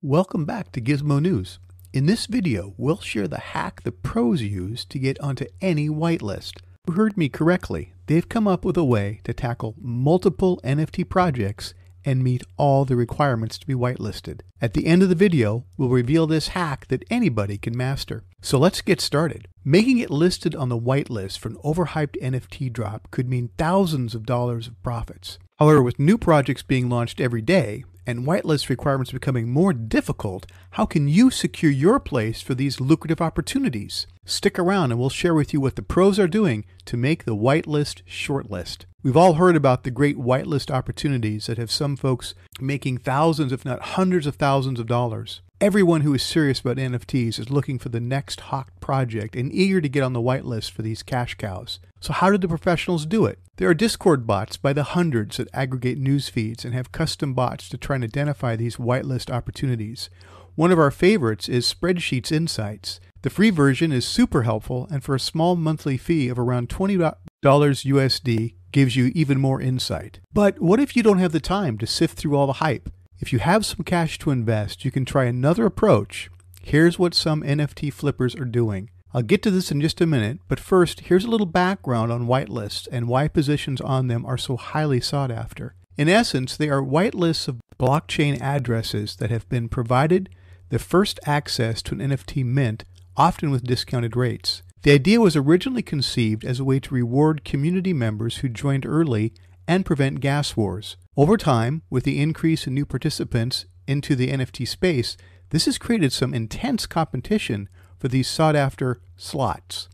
Welcome back to Gizmo News. In this video, we'll share the hack the pros use to get onto any whitelist. You heard me correctly. They've come up with a way to tackle multiple NFT projects and meet all the requirements to be whitelisted. At the end of the video, we'll reveal this hack that anybody can master. So let's get started. Making it listed on the whitelist for an overhyped NFT drop could mean thousands of dollars of profits. However, with new projects being launched every day, and whitelist requirements becoming more difficult, how can you secure your place for these lucrative opportunities? Stick around and we'll share with you what the pros are doing to make the whitelist shortlist. We've all heard about the great whitelist opportunities that have some folks making thousands, if not hundreds of thousands of dollars. Everyone who is serious about NFTs is looking for the next hot project and eager to get on the whitelist for these cash cows. So how did the professionals do it? There are Discord bots by the hundreds that aggregate news feeds and have custom bots to try and identify these whitelist opportunities. One of our favorites is Spreadsheets Insights. The free version is super helpful, and for a small monthly fee of around $20 USD gives you even more insight. But what if you don't have the time to sift through all the hype? If you have some cash to invest, you can try another approach. Here's what some NFT flippers are doing. I'll get to this in just a minute, but first, here's a little background on whitelists and why positions on them are so highly sought after. In essence, they are whitelists of blockchain addresses that have been provided the first access to an NFT mint, often with discounted rates. The idea was originally conceived as a way to reward community members who joined early and prevent gas wars. Over time, with the increase in new participants into the NFT space, this has created some intense competition for these sought-after slots.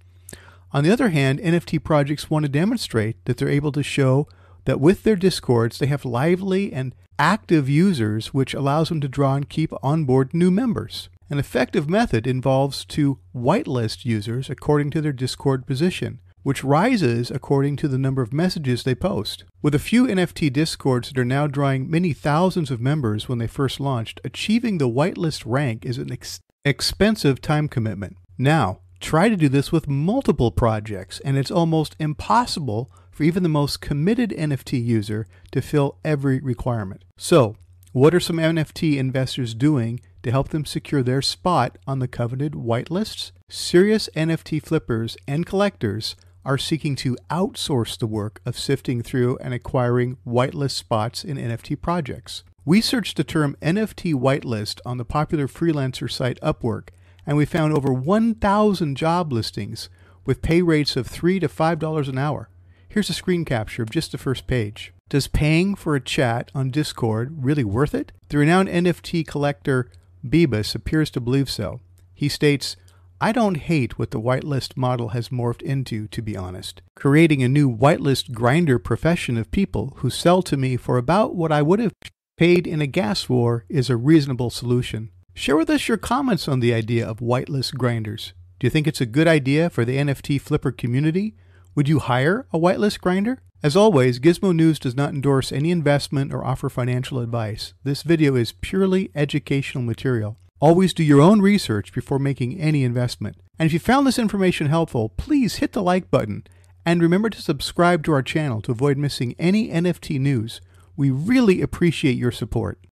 On the other hand, NFT projects want to demonstrate that they're able to show that with their discords, they have lively and active users, which allows them to draw and keep on board new members. An effective method involves to whitelist users according to their Discord position, which rises according to the number of messages they post. With a few NFT discords that are now drawing many thousands of members when they first launched, achieving the whitelist rank is an expensive time commitment. Now, try to do this with multiple projects, and it's almost impossible for even the most committed NFT user to fill every requirement. So, what are some NFT investors doing to help them secure their spot on the coveted whitelists? Serious NFT flippers and collectors are seeking to outsource the work of sifting through and acquiring whitelist spots in NFT projects. We searched the term NFT whitelist on the popular freelancer site Upwork, and we found over 1,000 job listings with pay rates of $3 to $5 an hour. Here's a screen capture of just the first page. Does paying for a chat on Discord really worth it? The renowned NFT collector Bebus appears to believe so. He states, "I don't hate what the whitelist model has morphed into, to be honest. Creating a new whitelist grinder profession of people who sell to me for about what I would have paid in a gas war is a reasonable solution." Share with us your comments on the idea of whitelist grinders. Do you think it's a good idea for the NFT flipper community? Would you hire a whitelist grinder? As always, Gizmo News does not endorse any investment or offer financial advice. This video is purely educational material. Always do your own research before making any investment. And if you found this information helpful, please hit the like button. And remember to subscribe to our channel to avoid missing any NFT news. We really appreciate your support.